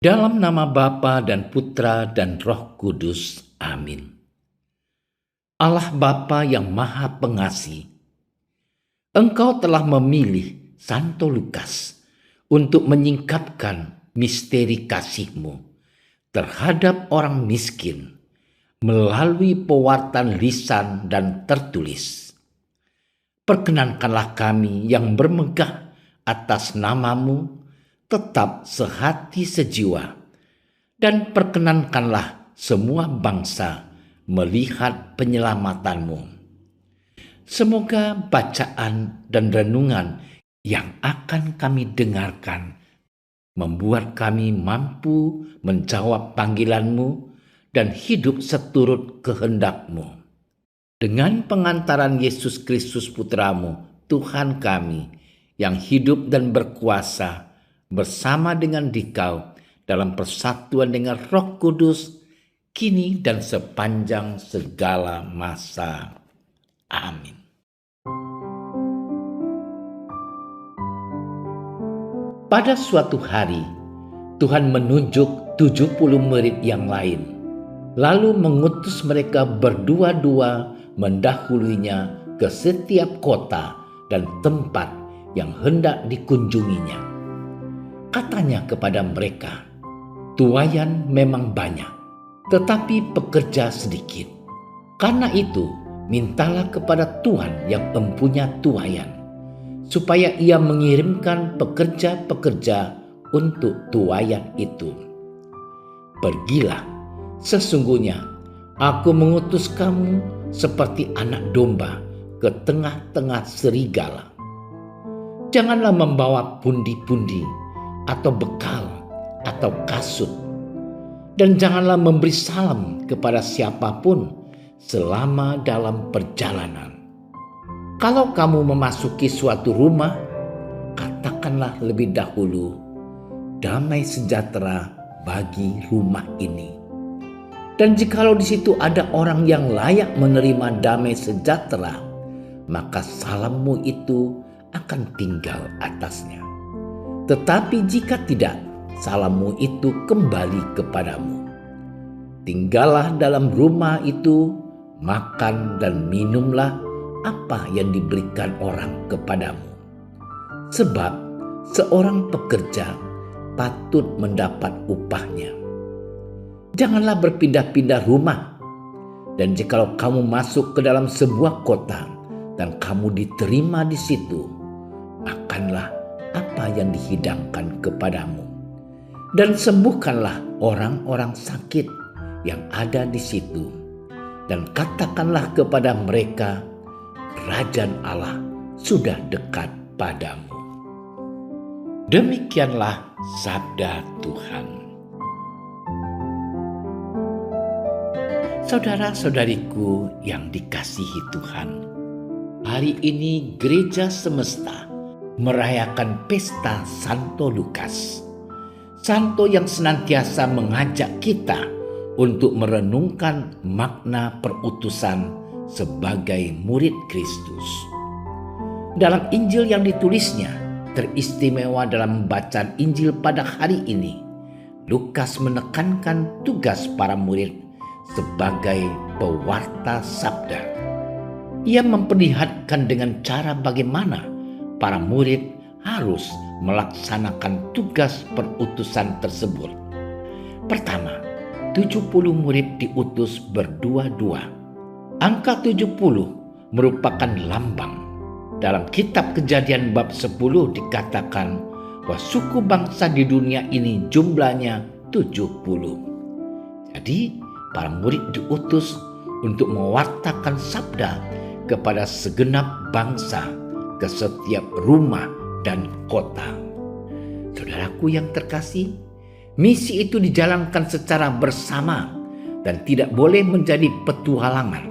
Dalam nama Bapa dan Putra dan Roh Kudus. Amin. Allah Bapa yang Maha Pengasih, Engkau telah memilih Santo Lukas untuk menyingkapkan misteri kasih-Mu terhadap orang miskin melalui pewartaan lisan dan tertulis. Perkenankanlah kami yang bermegah atas nama-Mu tetap sehati sejiwa, dan perkenankanlah semua bangsa melihat penyelamatan-Mu. Semoga bacaan dan renungan yang akan kami dengarkan membuat kami mampu menjawab panggilan-Mu dan hidup seturut kehendak-Mu. Dengan pengantaran Yesus Kristus Putra-Mu, Tuhan kami, yang hidup dan berkuasa bersama dengan Dikau dalam persatuan dengan Roh Kudus, kini dan sepanjang segala masa. Amin. Pada suatu hari, Tuhan menunjuk 70 murid yang lain, lalu mengutus mereka berdua-dua mendahuluinya ke setiap kota dan tempat yang hendak dikunjunginya. Katanya kepada mereka, "Tuaian memang banyak, tetapi pekerja sedikit. Karena itu, mintalah kepada Tuhan yang mempunyai tuaian, supaya Ia mengirimkan pekerja-pekerja untuk tuaian itu. Pergilah, sesungguhnya Aku mengutus kamu seperti anak domba ke tengah-tengah serigala. Janganlah membawa pundi-pundi atau bekal atau kasut, dan janganlah memberi salam kepada siapapun selama dalam perjalanan. Kalau kamu memasuki suatu rumah, katakanlah lebih dahulu, 'Damai sejahtera bagi rumah ini.' Dan jikalau di situ ada orang yang layak menerima damai sejahtera, maka salammu itu akan tinggal atasnya. Tetapi jika tidak, salammu itu kembali kepadamu. Tinggallah dalam rumah itu, makan dan minumlah apa yang diberikan orang kepadamu. Sebab seorang pekerja patut mendapat upahnya. Janganlah berpindah-pindah rumah. Dan jikalau kamu masuk ke dalam sebuah kota dan kamu diterima di situ, makanlah apa yang dihidangkan kepadamu, dan sembuhkanlah orang-orang sakit yang ada di situ, dan katakanlah kepada mereka, Kerajaan Allah sudah dekat padamu." Demikianlah sabda Tuhan. Saudara-saudariku yang dikasihi Tuhan, hari ini Gereja Semesta merayakan pesta Santo Lukas. Santo yang senantiasa mengajak kita untuk merenungkan makna perutusan sebagai murid Kristus. Dalam Injil yang ditulisnya, teristimewa dalam bacaan Injil pada hari ini, Lukas menekankan tugas para murid sebagai pewarta sabda. Ia memperlihatkan dengan cara bagaimana para murid harus melaksanakan tugas perutusan tersebut. Pertama, 70 murid diutus berdua-dua. Angka 70 merupakan lambang. Dalam kitab Kejadian bab 10 dikatakan bahwa suku bangsa di dunia ini jumlahnya 70. Jadi, para murid diutus untuk mewartakan sabda kepada segenap bangsa, ke setiap rumah dan kota. Saudaraku yang terkasih, misi itu dijalankan secara bersama dan tidak boleh menjadi petualangan,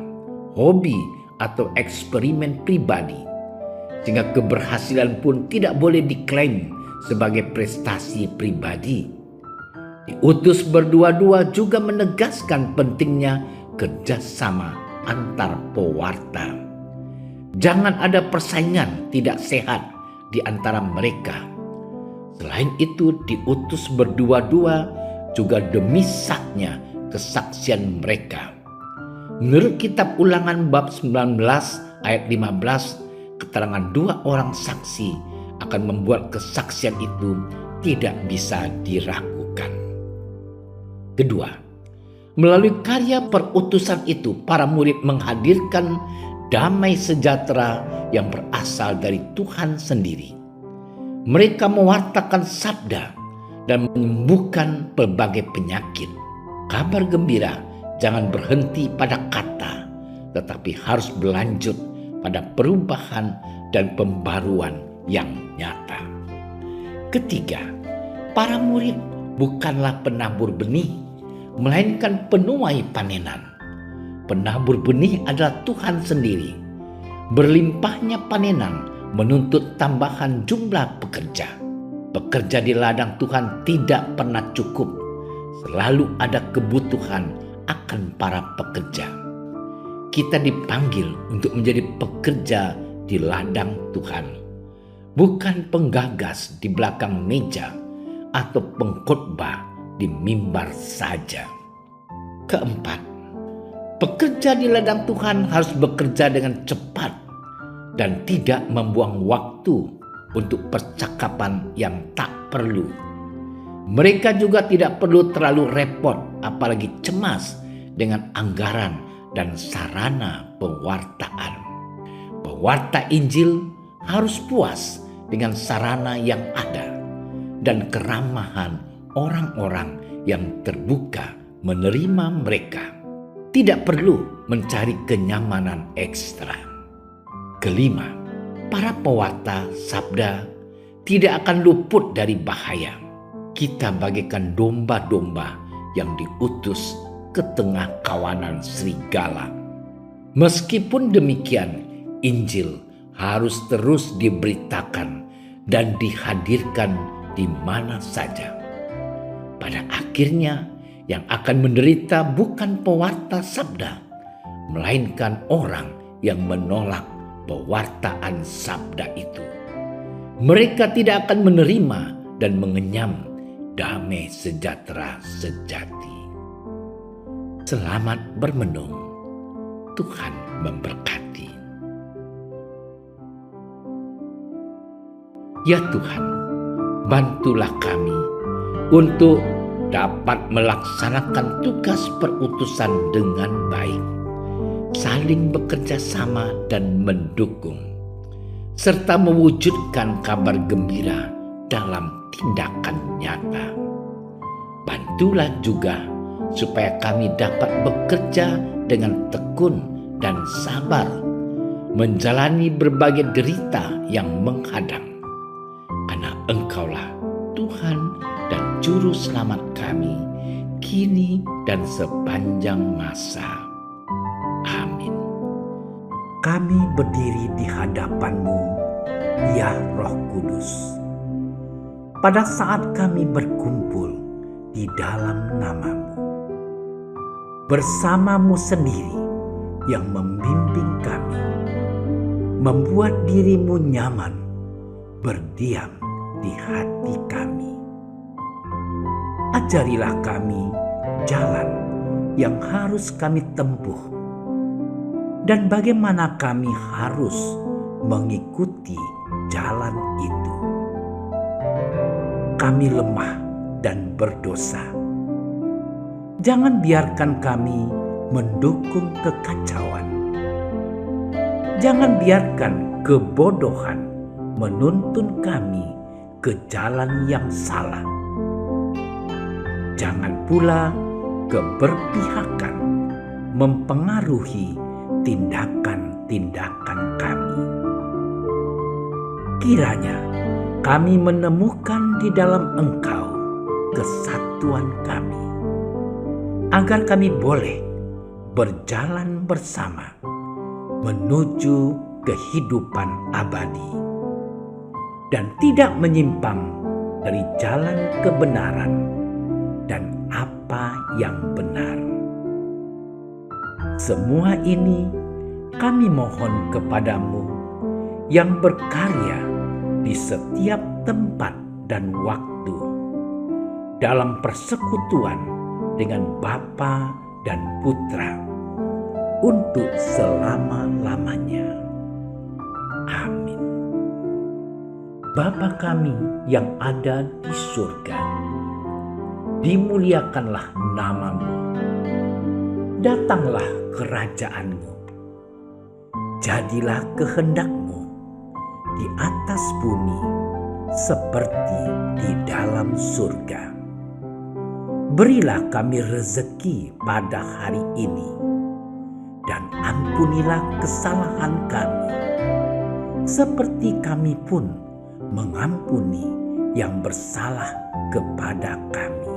hobi, atau eksperimen pribadi. Sehingga keberhasilan pun tidak boleh diklaim sebagai prestasi pribadi. Diutus berdua-dua juga menegaskan pentingnya kerjasama antar pewarta. Jangan ada persaingan tidak sehat di antara mereka. Selain itu, diutus berdua-dua juga demi saknya kesaksian mereka. Menurut kitab Ulangan bab 19 ayat 15, keterangan 2 orang saksi akan membuat kesaksian itu tidak bisa diragukan. Kedua, melalui karya perutusan itu, para murid menghadirkan damai sejahtera yang berasal dari Tuhan sendiri. Mereka mewartakan sabda dan menyembuhkan berbagai penyakit. Kabar gembira jangan berhenti pada kata, tetapi harus berlanjut pada perubahan dan pembaruan yang nyata. Ketiga, para murid bukanlah penabur benih, melainkan penuai panenan. Penabur benih adalah Tuhan sendiri. Berlimpahnya panenan menuntut tambahan jumlah pekerja. Pekerja di ladang Tuhan tidak pernah cukup. Selalu ada kebutuhan akan para pekerja. Kita dipanggil untuk menjadi pekerja di ladang Tuhan, bukan penggagas di belakang meja atau pengkhotbah di mimbar saja. Keempat, pekerja di ladang Tuhan harus bekerja dengan cepat dan tidak membuang waktu untuk percakapan yang tak perlu. Mereka juga tidak perlu terlalu repot, apalagi cemas dengan anggaran dan sarana pewartaan. Pewarta Injil harus puas dengan sarana yang ada dan keramahan orang-orang yang terbuka menerima mereka. Tidak perlu mencari kenyamanan ekstra. Kelima, para pewarta sabda tidak akan luput dari bahaya. Kita bagaikan domba-domba yang diutus ke tengah kawanan serigala. Meskipun demikian, Injil harus terus diberitakan dan dihadirkan di mana saja. Pada akhirnya, yang akan menderita bukan pewarta sabda, melainkan orang yang menolak pewartaan sabda itu. Mereka tidak akan menerima dan mengenyam damai sejahtera sejati. Selamat bermenung. Tuhan memberkati. Ya Tuhan, bantulah kami untuk dapat melaksanakan tugas perutusan dengan baik, saling bekerja sama dan mendukung, serta mewujudkan kabar gembira dalam tindakan nyata. Bantulah juga supaya kami dapat bekerja dengan tekun dan sabar, menjalani berbagai derita yang menghadang, karena Engkaulah Tuhan dan Juru Selamat kami, kini dan sepanjang masa. Amin. Kami berdiri di hadapan-Mu, ya Roh Kudus, pada saat kami berkumpul di dalam nama-Mu. Bersama-Mu sendiri yang membimbing kami, membuat diri-Mu nyaman berdiam di hati kami. Ajarilah kami jalan yang harus kami tempuh dan bagaimana kami harus mengikuti jalan itu. Kami lemah dan berdosa. Jangan biarkan kami mendukung kekacauan. Jangan biarkan kebodohan menuntun kami ke jalan yang salah. Jangan pula keberpihakan mempengaruhi tindakan-tindakan kami. Kiranya kami menemukan di dalam Engkau kesatuan kami, agar kami boleh berjalan bersama menuju kehidupan abadi dan tidak menyimpang dari jalan kebenaran dan apa yang benar. Semua ini kami mohon kepadamu yang berkarya di setiap tempat dan waktu, dalam persekutuan dengan Bapa dan Putra untuk selama-lamanya. Amin. Bapa kami yang ada di surga, dimuliakanlah nama-Mu. Datanglah kerajaan-Mu. Jadilah kehendak-Mu di atas bumi seperti di dalam surga. Berilah kami rezeki pada hari ini, dan ampunilah kesalahan kami, seperti kami pun mengampuni yang bersalah kepada kami.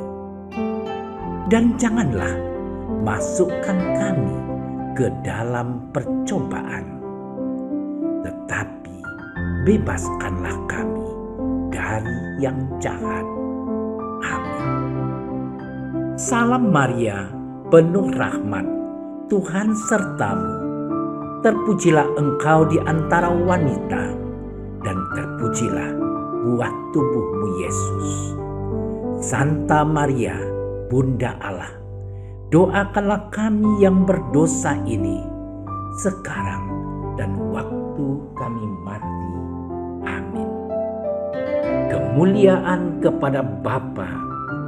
Dan janganlah masukkan kami ke dalam percobaan, tetapi bebaskanlah kami dari yang jahat. Amin. Salam Maria, penuh rahmat, Tuhan sertamu. Terpujilah engkau di antara wanita, dan terpujilah buah tubuhmu Yesus. Santa Maria, Bunda Allah, doakanlah kami yang berdosa ini, sekarang dan waktu kami mati. Amin. Kemuliaan kepada Bapa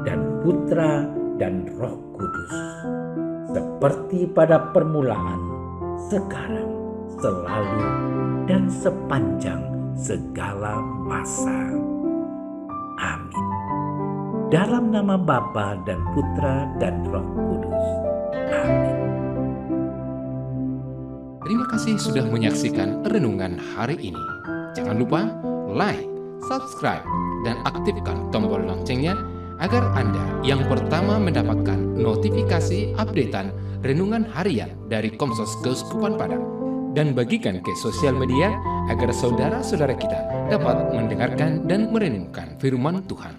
dan Putra dan Roh Kudus, seperti pada permulaan, sekarang, selalu, dan sepanjang segala masa. Amin. Dalam nama Bapa dan Putra dan Roh Kudus. Amin. Terima kasih sudah menyaksikan renungan hari ini. Jangan lupa like, subscribe, dan aktifkan tombol loncengnya agar Anda yang pertama mendapatkan notifikasi updatean renungan harian dari Komsos Keuskupan Padang, dan bagikan ke sosial media agar saudara-saudara kita dapat mendengarkan dan merenungkan firman Tuhan.